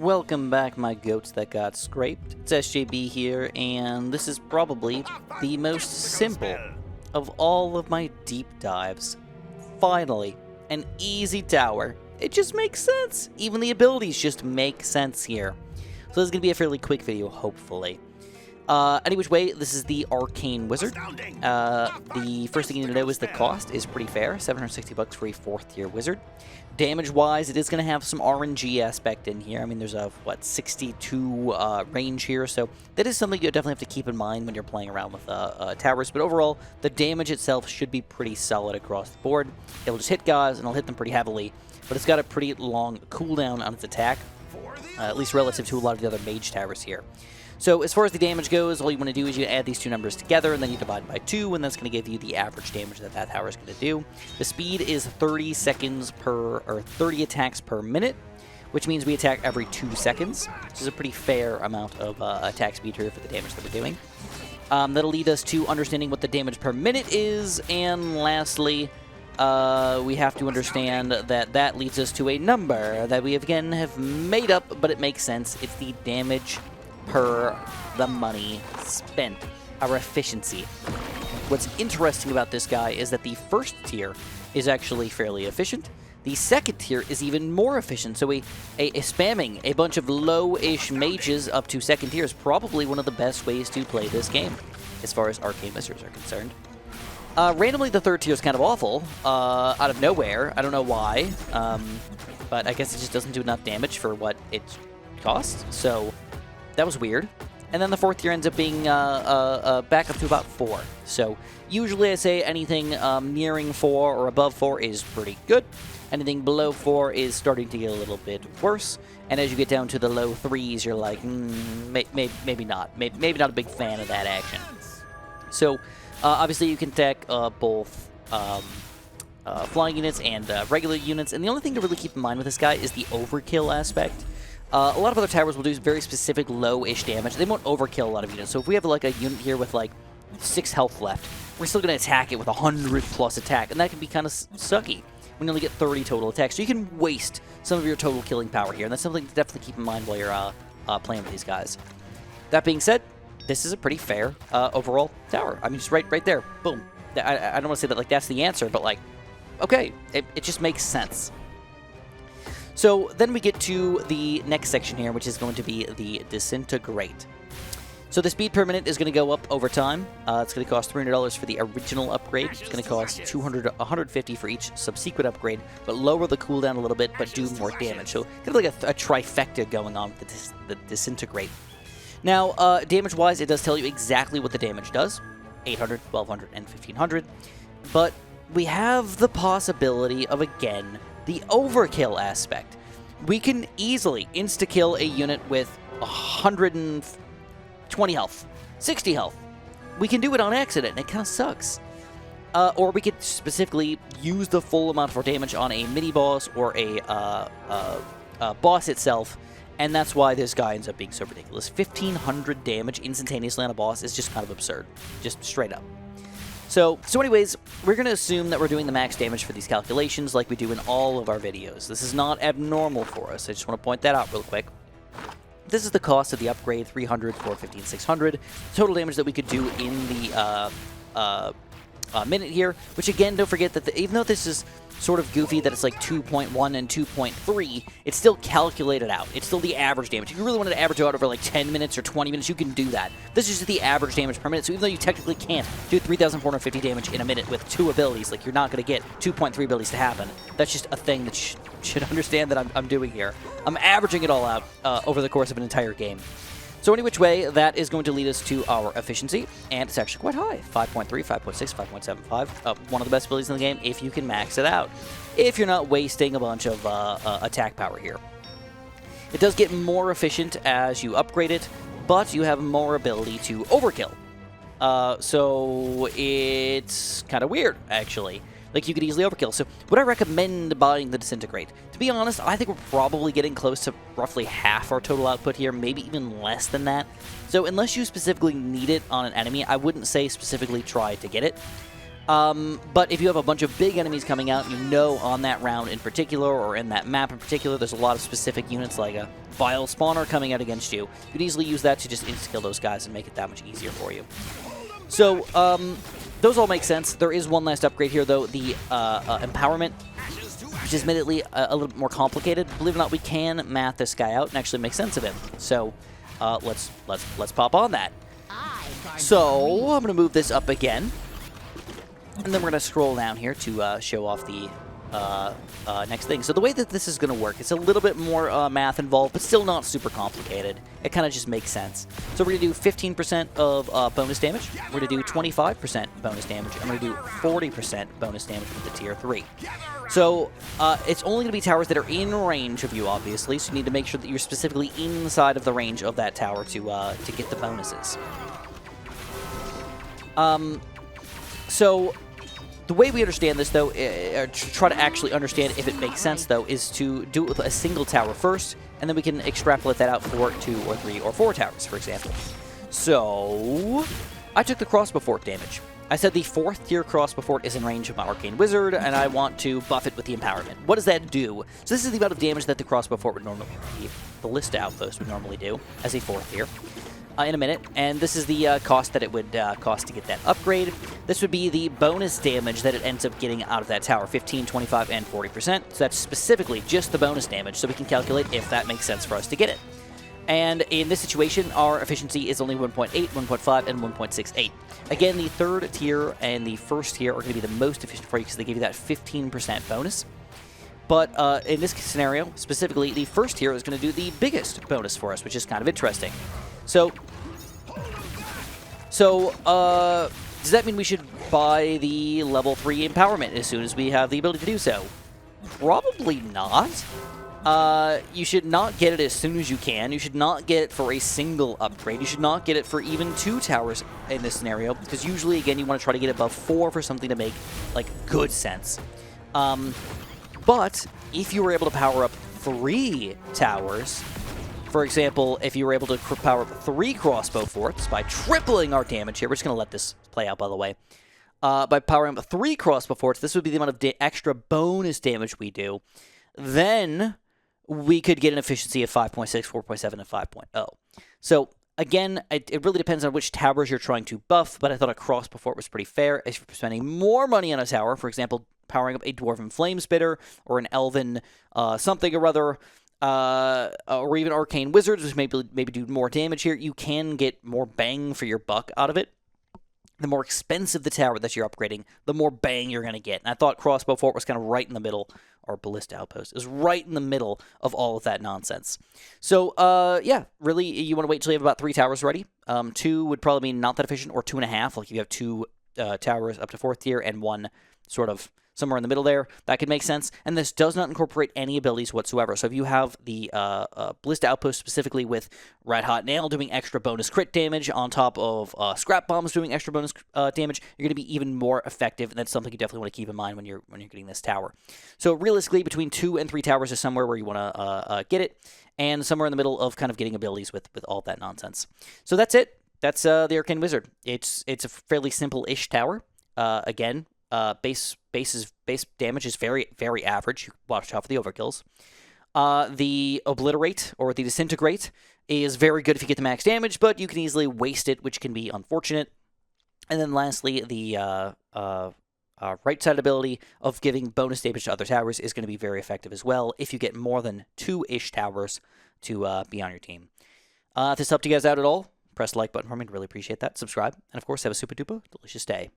Welcome back, my goats that got scraped. It's SJB here, and this is probably the most simple of all of my deep dives. Finally, an easy tower. It just makes sense. Even the abilities just make sense here. So this is going to be a fairly quick video, hopefully. Any which way, this is the Arcane Wizard. The first thing you need to know is the cost is pretty fair, $760 for a 4th tier wizard. Damage-wise, it is going to have some RNG aspect in here. I mean, there's a, 62 range here, so that is something you definitely have to keep in mind when you're playing around with towers. But overall, the damage itself should be pretty solid across the board. It'll just hit guys, and it'll hit them pretty heavily, but it's got a pretty long cooldown on its attack, at least relative to a lot of the other mage towers here. So as far as the damage goes, all you want to do is you add these two numbers together, and then you divide by 2, and that's going to give you the average damage that that tower is going to do. The speed is 30 seconds per, or 30 attacks per minute, which means we attack every 2 seconds, which is a pretty fair amount of attack speed here for the damage that we're doing. That'll lead us to understanding what the damage per minute is, and lastly, we have to understand that that leads us to a number that we again have made up, but it makes sense. It's the damage per the money spent, our efficiency. What's interesting about this guy is that the first tier is actually fairly efficient. The second tier is even more efficient, so spamming a bunch of low-ish mages up to second tier is probably one of the best ways to play this game, as far as Arcane Wizards are concerned. Randomly, the third tier is kind of awful, out of nowhere. I don't know why, but I guess it just doesn't do enough damage for what it costs, so that was weird. And then the 4th tier ends up being back up to about 4. So usually I say anything nearing 4 or above 4 is pretty good. Anything below 4 is starting to get a little bit worse. And as you get down to the low 3s, you're like, maybe not. Maybe not a big fan of that action. So obviously you can attack both flying units and regular units. And the only thing to really keep in mind with this guy is the overkill aspect. A lot of other towers will do very specific low-ish damage. They won't overkill a lot of units. So if we have like a unit here with like 6 health left, we're still going to attack it with 100+ attack, and that can be kind of sucky when you only get 30 total attacks. So you can waste some of your total killing power here, and that's something to definitely keep in mind while you're playing with these guys. That being said, this is a pretty fair overall tower. I mean, just right there, boom. I don't want to say that like that's the answer, but like, okay, it just makes sense. So then we get to the next section here, which is going to be the Disintegrate. So the speed per minute is going to go up over time. It's going to cost $300 for the original upgrade. It's going to cost $150 for each subsequent upgrade, but lower the cooldown a little bit, but do more damage. So kind of like a trifecta going on with the Disintegrate. Now, damage-wise, it does tell you exactly what the damage does. 800, 1200, and 1500. But we have the possibility of, again, the overkill aspect. We can easily insta-kill a unit with 120 health, 60 health. We can do it on accident, and it kind of sucks. Or we could specifically use the full amount of our damage on a mini-boss or a boss itself, and that's why this guy ends up being so ridiculous. 1500 damage instantaneously on a boss is just kind of absurd, just straight up. So anyways, we're going to assume that we're doing the max damage for these calculations like we do in all of our videos. This is not abnormal for us. I just want to point that out real quick. This is the cost of the upgrade, 300, 450, and 600. Total damage that we could do in the minute here, which again, don't forget that even though this is sort of goofy that it's like 2.1 and 2.3, it's still calculated out. It's still the average damage. If you really wanted to average out over like 10 minutes or 20 minutes, you can do that. This is just the average damage per minute, so even though you technically can't do 3,450 damage in a minute with 2 abilities, like you're not going to get 2.3 abilities to happen. That's just a thing that should understand that I'm doing here. I'm averaging it all out over the course of an entire game. So any which way, that is going to lead us to our efficiency, and it's actually quite high, 5.3, 5.6, 5.75, one of the best abilities in the game if you can max it out, if you're not wasting a bunch of attack power here. It does get more efficient as you upgrade it, but you have more ability to overkill. So it's kind of weird, actually. Like, you could easily overkill. So would I recommend buying the Disintegrate? To be honest, I think we're probably getting close to roughly half our total output here, maybe even less than that. So unless you specifically need it on an enemy, I wouldn't say specifically try to get it. But if you have a bunch of big enemies coming out, you know on that round in particular, or in that map in particular, there's a lot of specific units like a Vile Spawner coming out against you. You can easily use that to just insta-kill those guys and make it that much easier for you. So, those all make sense. There is one last upgrade here, though, the Empowerment, which is admittedly a little bit more complicated. Believe it or not, we can math this guy out and actually make sense of him. So, let's pop on that. So, I'm going to move this up again. And then we're going to scroll down here to show off the next thing. So the way that this is going to work, it's a little bit more math involved, but still not super complicated. It kind of just makes sense. So we're going to do 15% of bonus damage. We're going to do 25% bonus damage. And we're going to do 40% bonus damage with the tier 3. So it's only going to be towers that are in range of you, obviously. So you need to make sure that you're specifically inside of the range of that tower to get the bonuses. So the way we understand this, though, or to try to actually understand if it makes sense, though, is to do it with a single tower first, and then we can extrapolate that out for 2 or 3 or 4 towers, for example. So I took the crossbow fort damage. I said the 4th tier crossbow fort is in range of my Arcane Wizard, and I want to buff it with the Empowerment. What does that do? So this is the amount of damage that the crossbow fort would normally, the Ballista Outpost would normally do as a 4th tier. In a minute, and this is the cost that it would cost to get that upgrade. This would be the bonus damage that it ends up getting out of that tower, 15, 25, and 40%. So that's specifically just the bonus damage, so we can calculate if that makes sense for us to get it. And in this situation, our efficiency is only 1.8, 1.5, and 1.68. Again, the 3rd tier and the 1st tier are going to be the most efficient for you because they give you that 15% bonus. But in this scenario, specifically, the 1st tier is going to do the biggest bonus for us, which is kind of interesting. So, does that mean we should buy the level 3 Empowerment as soon as we have the ability to do so? Probably not. You should not get it as soon as you can. You should not get it for a single upgrade. You should not get it for even 2 towers in this scenario, because usually, again, you want to try to get above 4 for something to make, like, good sense. But if you were able to power up 3 towers, for example, if you were able to power up 3 crossbow forts by tripling our damage here, we're just going to let this play out, by the way. By powering up 3 crossbow forts, this would be the amount of extra bonus damage we do. Then we could get an efficiency of 5.6, 4.7, and 5.0. So, again, it really depends on which towers you're trying to buff, but I thought a crossbow fort was pretty fair. If you're spending more money on a tower, for example, powering up a Dwarven Flamespitter or an Elven something or other, or even Arcane Wizards, which maybe do more damage here, you can get more bang for your buck out of it. The more expensive the tower that you're upgrading, the more bang you're going to get. And I thought Crossbow Fort was kind of right in the middle, or Ballista Outpost is right in the middle of all of that nonsense. So, yeah, really, you want to wait till you have about 3 towers ready. 2 would probably be not that efficient, or 2.5, like if you have 2 towers up to 4th tier and 1 sort of somewhere in the middle there, that could make sense. And this does not incorporate any abilities whatsoever. So if you have the Ballista Outpost specifically with Red Hot Nail doing extra bonus crit damage on top of Scrap Bombs doing extra bonus damage, you're going to be even more effective, and that's something you definitely want to keep in mind when you're getting this tower. So realistically, between 2 and 3 towers is somewhere where you want to get it, and somewhere in the middle of kind of getting abilities with all that nonsense. So that's it. That's the Arcane Wizard. It's a fairly simple-ish tower. Again, base damage is very, very average. You watch out for the overkills. The Obliterate, or the Disintegrate, is very good if you get the max damage, but you can easily waste it, which can be unfortunate. And then lastly, the right-side ability of giving bonus damage to other towers is going to be very effective as well if you get more than 2-ish towers to be on your team. If this helped you guys out at all, press the like button for me. I'd really appreciate that. Subscribe, and of course, have a super duper delicious day.